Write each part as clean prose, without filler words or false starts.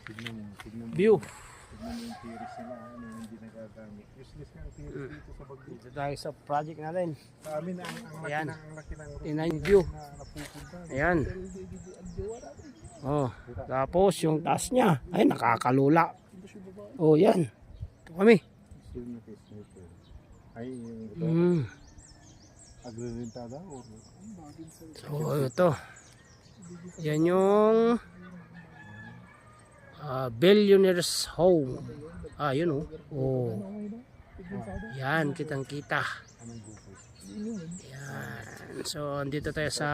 Tignan mo. View. Tignan mo yung tiris nila, ano, hindi nagagamit. Useless nga ang tiris dito sa Bagyo. Dito tayo sa project natin. Sa amin, ang Ayan. laki ng Tingnan yung view. na napupunta. Ayan. Oh, tapos yung taas niya. Ay, nakakalula. Oh, yan. Ito kami. Ay, yung Mm. agrerentada or So, ito. Yan yung Billionaire's Home. Yun oh. Yan, kitang-kita. Yan. So, andito tayo sa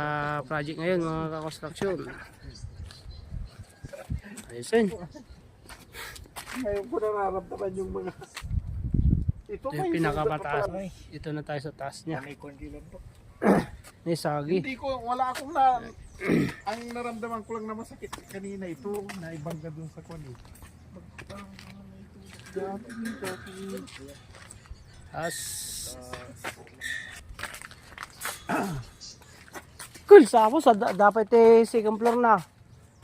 project ngayon, mga kakonstruksyon. Ayun. ngayon ko nararamdaman yung mga Ito yung pinakapataas. Ito na tayo sa taas niya. May sagi. Hindi ko, wala akong na ang naramdaman ko lang na masakit kanina ito na ibangga dun sa kwan eh. As cool sa ako sa dapat second floor na.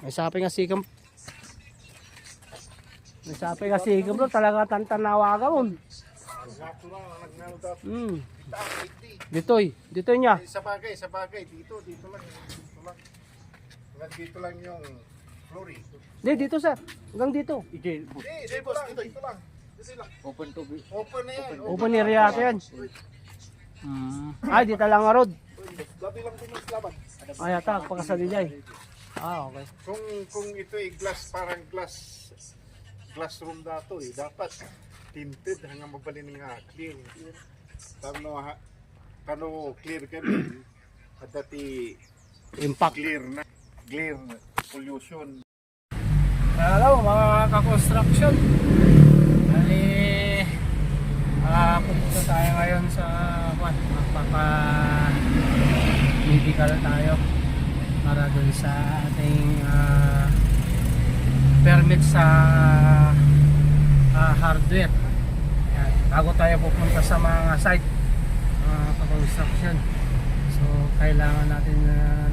May sapi nga second floor talaga tantanawa ka mon. Dito niya. Sa bagay dito lang. Dito lang yung glory. Dito sir. Hanggang dito. Dito lang. Open na yan. Open area ito yan. Ay, dito lang nga road. Dati lang din yung laban. Ay, ata, pagkasali dyan. Okay. Kung ito ay glass, parang glass room dato eh. Dapat tinted hanggang mabalin nga clear. Tano clear kami. At dati Impact. clear pollution. Hello mga ka-construction. Bali, pupunta tayo ngayon sa magpapa-medical tayo para dun sa ating permit sa hardware. Yan. Bago tayo pupunta sa mga site ka-construction. So kailangan natin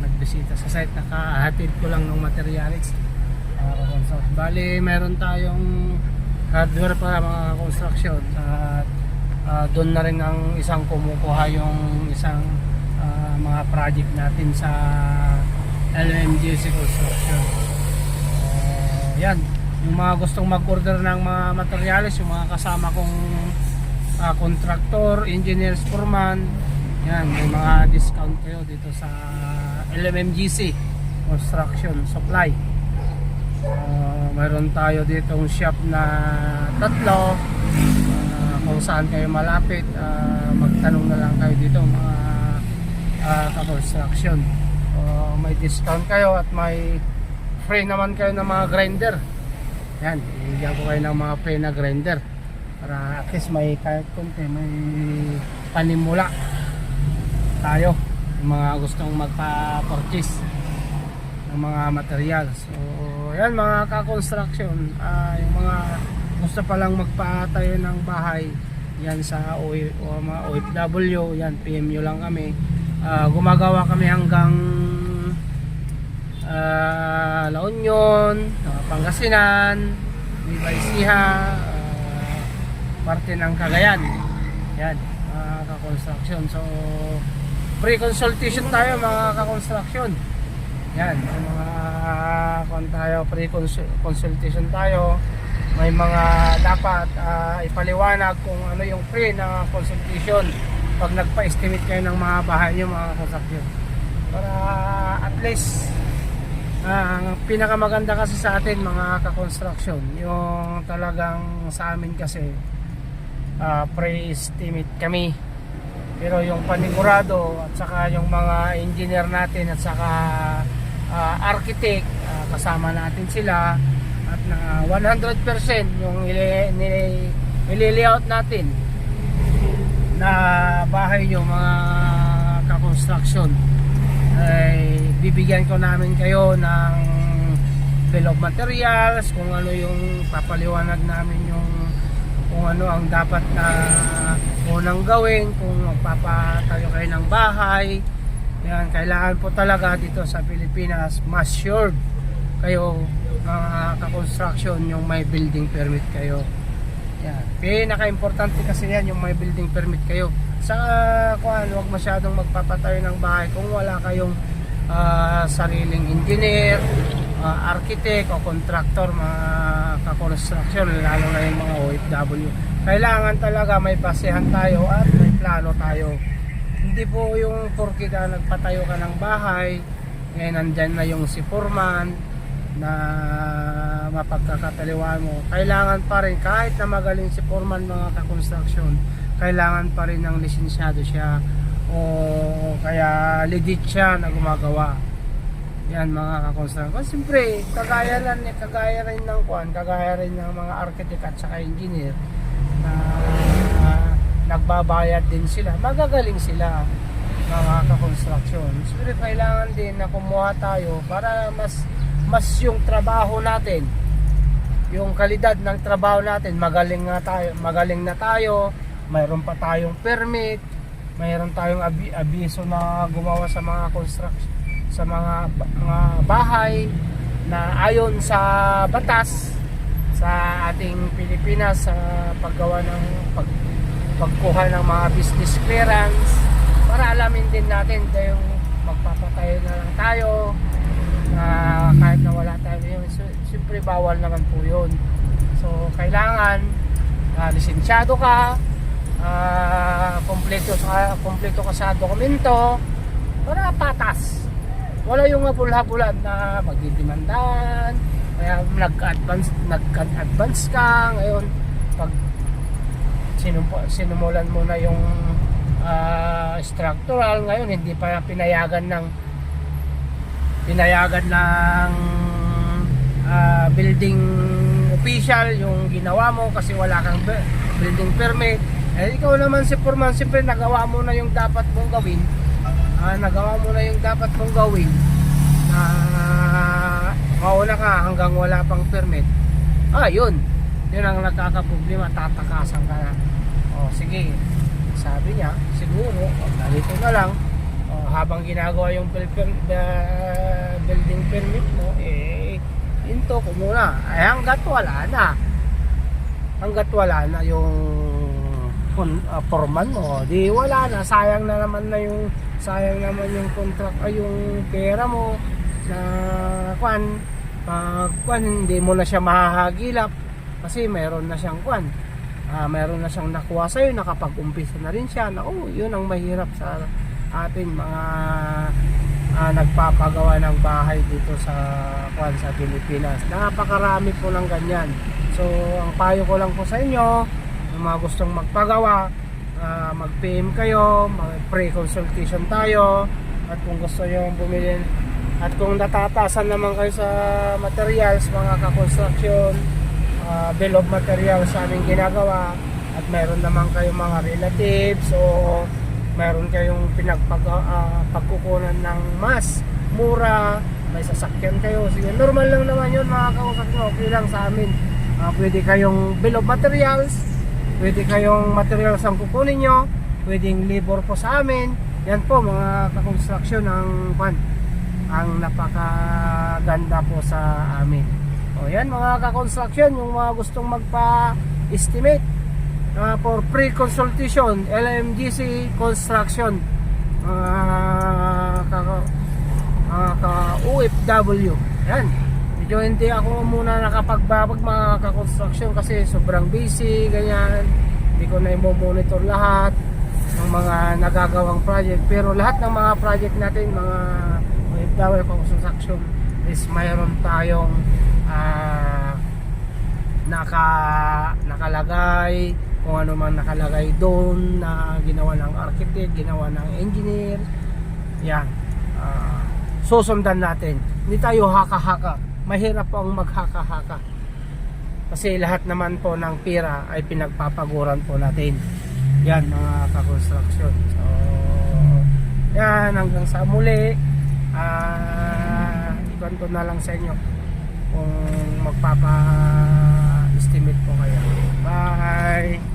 nagbisita sa site. Nakahatid ko lang ng materials. Bali meron tayong hardware para mga construction at doon na rin ang isang kumukuha yung isang mga project natin sa LMGC Construction. Yan, yung mga gustong mag-order ng mga materials, yung mga kasama kong contractor, engineers, foreman, yan, may mga discount kayo dito sa LMGC Construction Supply. Mayroon tayo ditong shop na tatlo. Kung saan kayo malapit, magtanong na lang kayo dito mga ka-construction. May discount kayo at may free naman kayo ng mga grinder. Yan, bigyan ko kayo ng mga free na grinder para at least may kahit konti, may panimula tayo yung mga gustong magpa-purchase ng mga materials. So yan mga ka-construction, yung mga gusto palang magpatayo ng bahay yan sa mga OFW, yan PM nyo lang kami. Gumagawa kami hanggang La Union, Pangasinan, Libaysiha, parte ng Cagayan. Yan mga ka-construction. So pre-consultation tayo mga ka-construction. Yan, may mga pre-consultation tayo. May mga dapat ipaliwanag kung ano yung free na consultation pag nagpa-estimate kayo ng mga bahay nyo mga construction. Para at least ang pinakamaganda kasi sa atin mga ka-construction, yung talagang sa amin kasi pre-estimate kami. Pero yung panigurado at saka yung mga engineer natin at saka architect, kasama natin sila at na 100% yung ili-layout natin na bahay nyo mga ka-construction ay bibigyan ko namin kayo ng bill of materials, kung ano yung papaliwanag namin yung kung ano ang dapat na unang gawin kung magpapatayo kayo ng bahay. Yan, kailangan po talaga dito sa Pilipinas mas sure kayo mga ka-construction, yung may building permit kayo. Yan. Pinaka-importante kasi yan, yung may building permit kayo. Sa huwag masyadong magpapatayo ng bahay kung wala kayong sariling engineer, architect o contractor, mga ka-construction, lalo na yung mga OFW. Kailangan talaga may basehan tayo at may plano tayo. Hindi po yung porke ka nagpatayo ka ng bahay, nandyan na yung si foreman na mapagkakataliwan mo. Kailangan pa rin, kahit na magaling si foreman, mga ka-construction, kailangan pa rin ng lisensyado siya o kaya legit siya na gumagawa. Yan, mga ka-construction. Siyempre, kagaya rin ng kagaya rin ng mga architect at saka engineer na nagbabayad din sila, magagaling sila, mga ka-construction. Siyempre, kailangan din na kumuha tayo para mas yung trabaho natin, yung kalidad ng trabaho natin, magaling na tayo, mayroon pa tayong permit, mayroon tayong abiso na gumawa sa mga construction, sa mga bahay na ayon sa batas sa ating Pilipinas, sa paggawa ng pagkuha ng mga business clearance, para alamin din natin yung magpapatayo na lang tayo na kahit na wala tayo yun. Siyempre bawal naman po yun. So kailangan lisensyado ka, kompleto ka sa dokumento para patas. Wala yung habul-habulan na magdidemandan, kaya nag-advance ka ngayon. Pag sinumulan mo na yung structural, ngayon hindi pa pinayagan ng building official yung ginawa mo kasi wala kang building permit. Ikaw naman si foreman, siyempre nagawa mo na yung dapat mong gawin. Mauna ka hanggang wala pang permit. Yun ang nagkakaproblema, tatakasan ka na. Sige, sabi niya, siguro, dito na lang, habang ginagawa yung building permit mo, into ko muna. Hanggat wala na yung foreman mo, di wala na, sayang naman yung contract, yung pera mo na hindi mo na siya mahahagilap kasi meron na siyang meron na siyang nakuha sa'yo, nakapag-umpisa na rin siya. Yun ang mahirap sa ating mga nagpapagawa ng bahay dito sa Pilipinas. Napakarami po ng ganyan. So ang payo ko lang po sa inyo, yung mga gustong magpagawa, mag-PM kayo, mag-pre-consultation tayo, at kung gusto nyo bumili, at kung natataasan naman kayo sa materials, mga ka-construction, bill of materials sa aming ginagawa, at mayroon naman kayong mga relatives o mayroon kayong pagkukunan ng mas mura, may sasakyan kayo, sige, normal lang naman yun, mga ka-construction, okay lang sa amin. Pwede kayong bill of materials, pwede kayong materials ang kukunin nyo, pwedeng labor po sa amin. Yan po, mga ka-construction, ang napakaganda po sa amin. Yan, mga ka-construction, yung mga gustong magpa-estimate for pre-consultation, LMGC Construction, ka-OFW. Yan, medyo hindi ako muna nakapagbabag, mga ka-construction, kasi sobrang busy, ganyan. Hindi ko na i-monitor lahat ng mga nagagawang project, pero lahat ng mga project natin, mga OFW construction, is mayroon tayong nakalagay, kung ano man nakalagay doon na ginawa ng architect, ginawa ng engineer. Yan, susundan natin. Hindi tayo haka-haka. Mahirap po ang maghaka-haka kasi lahat naman po ng pira ay pinagpapaguran po natin. Yan, mga ka-construction. So yan, hanggang sa muli, ikwento na lang sa inyo kung magpapa-estimate po kayo. Bye!